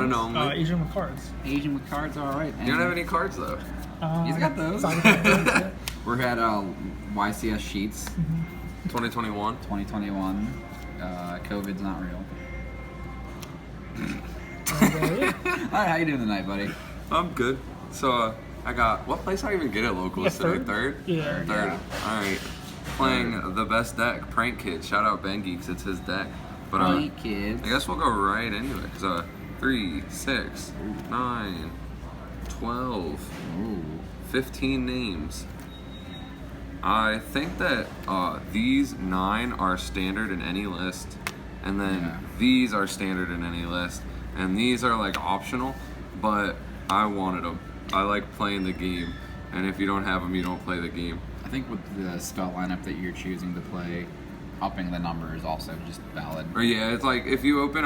and only. Asian with cards. Asian with cards, all right. You don't have any cards though. He's got those. We're at YCS Sheets 2021. 2021. COVID's not real. Okay. Alright, how you doing tonight, buddy? I'm good. So I got, what place I even get at locals today? Third? Yeah. Third. Yeah. Alright. Playing the best deck, Prank Kid. Shout out Ben Geeks, it's his deck. But Prank Kids. I guess we'll go right into it. Cause 3, 6, 9, 12, Ooh. 15 names. I think that these 9 are standard in any list, and then these are standard in any list, and these are like optional, but I wanted them. I like playing the game, and if you don't have them, you don't play the game. I think with the spell lineup that you're choosing to play, upping the number is also just valid. Or yeah, it's like if you open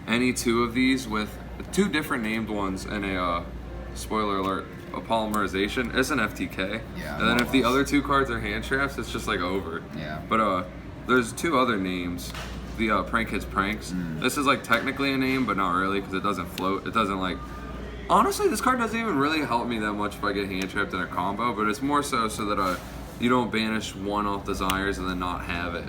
any 2 of these with 2 different named ones and a spoiler alert, a polymerization, it's an FTK. Yeah. And then if the other 2 cards are hand traps, it's just like over. Yeah. But there's 2 other names. The Prank Kids Pranks. This is like technically a name, but not really because it doesn't float. It doesn't like. Honestly, this card doesn't even really help me that much if I get hand trapped in a combo, but it's more so that you don't banish 1 off Desires and then not have it.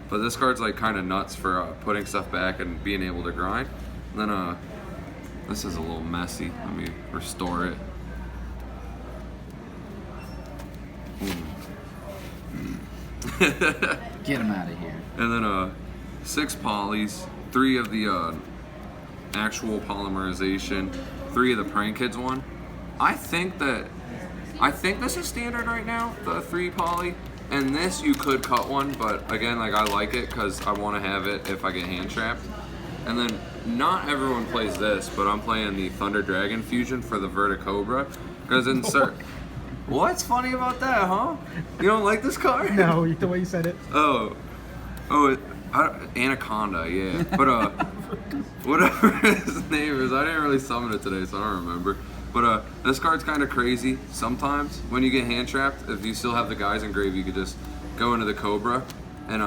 But this card's like kind of nuts for putting stuff back and being able to grind. And then this is a little messy. Let me restore it. Get him out of here. And then 6 polys, 3 of the actual polymerization, 3 of the Prank Kids one. I think this is standard right now, the 3 poly. And this you could cut one, but again, like I like it because I want to have it if I get hand trapped. And then not everyone plays this, but I'm playing the Thunder Dragon fusion for the Verticobra. Because insert. What's funny about that, huh? You don't like this card? No, the way you said it. Anaconda, yeah. But whatever his name is, I didn't really summon it today, so I don't remember. But this card's kind of crazy. Sometimes when you get hand trapped, if you still have the guys in grave, you could just go into the Cobra and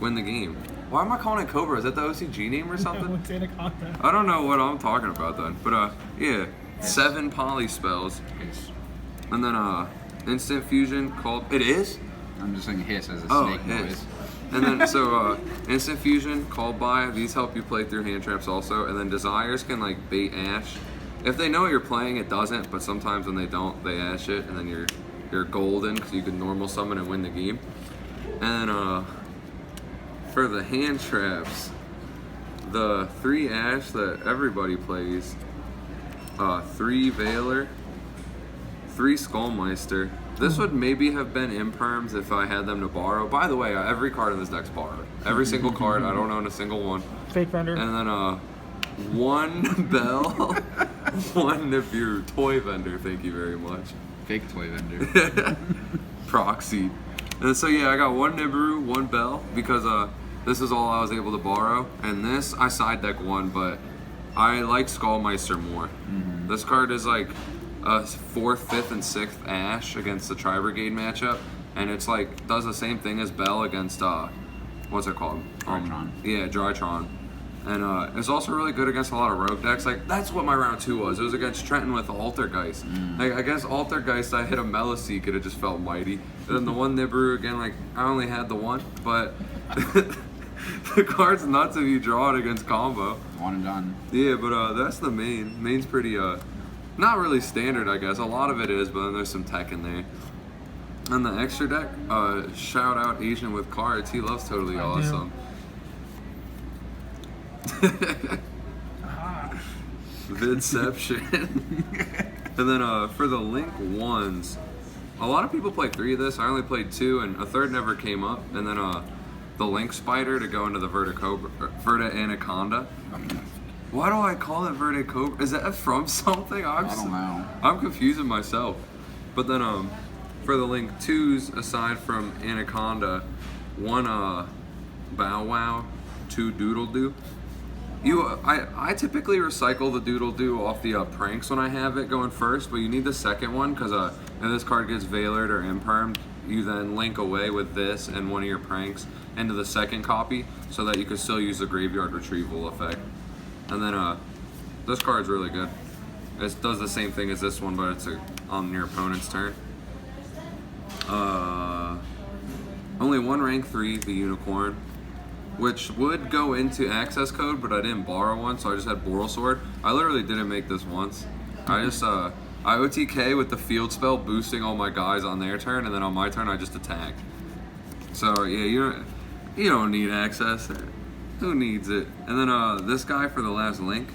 win the game. Why am I calling it Cobra? Is that the OCG name or something? No, it's Anaconda. I don't know what I'm talking about then. But yeah, 7 poly spells. And then instant fusion called. It is? I'm just saying hiss as a snake noise. And then so instant fusion called by. These help you play through hand traps also. And then desires can like bait Ash. If they know you're playing, it doesn't. But sometimes when they don't, they Ash it, and then you're golden because you can normal summon and win the game. And then for the hand traps, the 3 Ash that everybody plays, 3 Veiler, 3 Skullmeister. This would maybe have been imperms if I had them to borrow. By the way, every card in this deck's borrowed. Every single card. I don't own a single one. Fake vendor. And then 1 Bell, 1 Nibiru. Toy vendor, thank you very much. Fake toy vendor. Proxy. And so yeah, I got 1 Nibiru, 1 Bell, because this is all I was able to borrow. And this, I side deck 1, but I like Skullmeister more. This card is like a 4th, 5th, and 6th Ash against the Tri-Brigade matchup, and it's like does the same thing as Bell against what's it called? Drytron. Yeah, Drytron. And it's also really good against a lot of rogue decks. Like that's what my round 2 was. It was against Trenton with Altergeist. Like against Altergeist, I hit a Meliseek and it just felt mighty. And then the 1 Nibiru again, like I only had the 1, but the card's nuts if you draw it against combo. 1 and done. Yeah, but that's the main. Main's pretty not really standard, I guess. A lot of it is, but then there's some tech in there. And the extra deck, shout out Asian with cards. He loves Totally Awesome. Vidception. And then for the Link ones, a lot of people play 3 of this. I only played 2, and a 3rd never came up. And then the Link Spider to go into the Verta Anaconda. Why do I call it Verticobra? Is that from something? I don't know. I'm confusing myself. But then for the Link 2s, aside from Anaconda, 1 Bow Wow, 2 Doodle Doo. I typically recycle the Doodle Doo off the pranks when I have it going first, but you need the second one because if this card gets Veilered or Impermed, you then link away with this and one of your pranks into the second copy so that you can still use the Graveyard Retrieval effect. And then this card's really good. It does the same thing as this one, but it's on your opponent's turn. Only one rank 3, the Unicorn, which would go into access code, but I didn't borrow one, so I just had Boral Sword. I literally didn't make this once. I just I OTK with the field spell, boosting all my guys on their turn, and then on my turn I just attack. So yeah, you don't need access. Who needs it? And then this guy for the last link,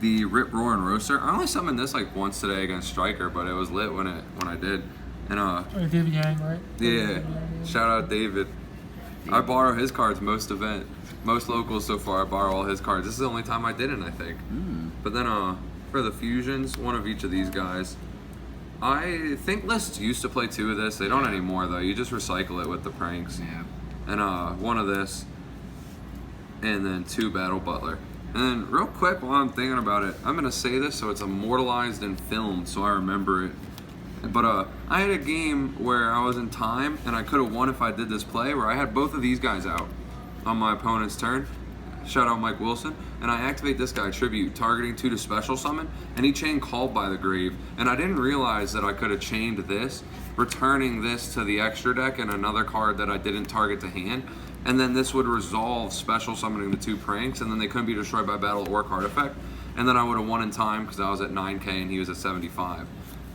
the Rip Roar and Roaster. I only summoned this like once today against Striker, but it was lit when I did. And David Yang, right? yeah, shout out David. I borrow his cards most locals so far. I borrow all his cards. This is the only time I didn't, I think. But then for the fusions, one of each of these guys. I think lists used to play 2 of this. They don't anymore though. You just recycle it with the pranks. Yeah. And one of this, and then 2 Battle Butler. And then real quick, while I'm thinking about it, I'm gonna say this so it's immortalized and filmed, so I remember it. But I had a game where I was in time, and I could have won if I did this play, where I had both of these guys out on my opponent's turn. Shout out Mike Wilson. And I activate this guy, Tribute, targeting 2 to special summon, and he chained Called by the Grave. And I didn't realize that I could have chained this, returning this to the extra deck and another card that I didn't target to hand. And then this would resolve special summoning the 2 pranks, and then they couldn't be destroyed by battle or card effect. And then I would have won in time because I was at 9k and he was at 75.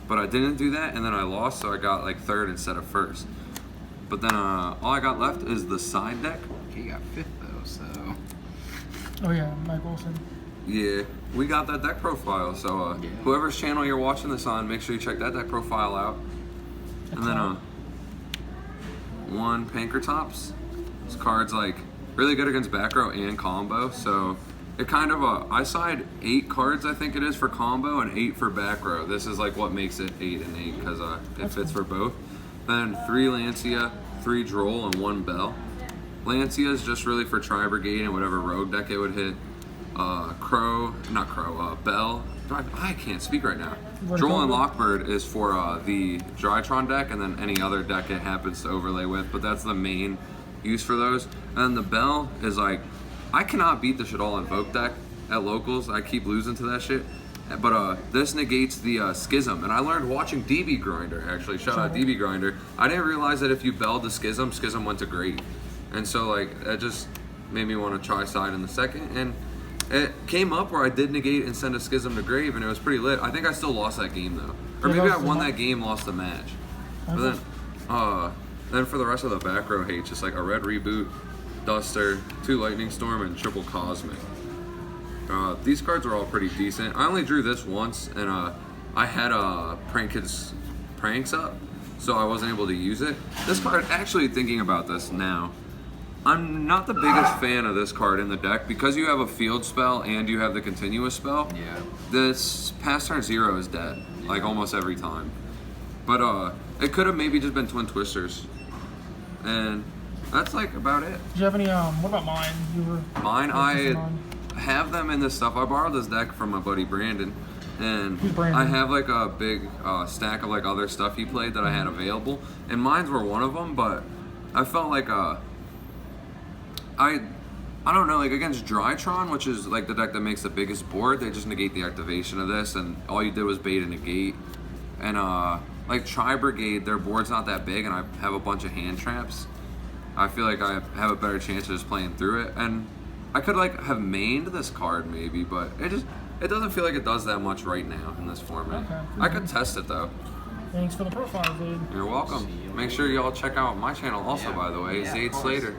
But I didn't do that, and then I lost, so I got like 3rd instead of 1st. But then all I got left is the side deck. He got 5th though, so. Oh yeah, Mike Wilson. Yeah, we got that deck profile, so Yeah. whoever's channel you're watching this on, make sure you check that deck profile out. And then 1 Pankratops. This card's like really good against back row and combo, so it kind of I side 8 cards, I think it is, for combo and 8 for back row. This is like what makes it 8 and 8 because it fits for both. Then 3 Lancia, 3 Droll, and 1 Bell. Lancia is just really for Tri Brigade and whatever rogue deck it would hit. Bell. I can't speak right now. Droll and Lockbird is for the Drytron deck, and then any other deck it happens to overlay with, but that's the main use for those. And then the Bell is like, I cannot beat this at all Invoke deck at locals. I keep losing to that shit. But this negates the Schism, and I learned watching DB Grinder, actually. Shout out DB Grinder. I didn't realize that if you belled the Schism, Schism went to Great. And so like that just made me want to try side in the second, and it came up where I did negate and send a Schism to Grave, and it was pretty lit. I think I still lost that game though, or maybe I won that game, lost the match. But then for the rest of the back row hate, just like a red Reboot, Duster, 2 Lightning Storm, and triple Cosmic. These cards are all pretty decent. I only drew this once, and I had Prank Kids Pranks up, so I wasn't able to use it. This card, actually thinking about this now, I'm not the biggest fan of this card in the deck because you have a field spell and you have the continuous spell. Yeah. This past turn 0 is dead, like almost every time. But it could have maybe just been Twin Twisters, and that's like about it. Do you have any? What about mine? You were Mine, focusing I on? have them in this stuff. I borrowed this deck from my buddy Brandon, and Who's Brandon? I have like a big stack of like other stuff he played that I had available, and mines were one of them. But I felt like I don't know, like against Drytron, which is like the deck that makes the biggest board, they just negate the activation of this, and all you did was bait and negate. And like Tri Brigade, their board's not that big, and I have a bunch of hand traps. I feel like I have a better chance of just playing through it, and I could like have mained this card maybe, but it doesn't feel like it does that much right now in this format. Okay. I could test it though. Thanks for the profile, dude. You're welcome. Make sure y'all check out my channel also, Yeah. by the way, Yeah, of Zade course. Slater.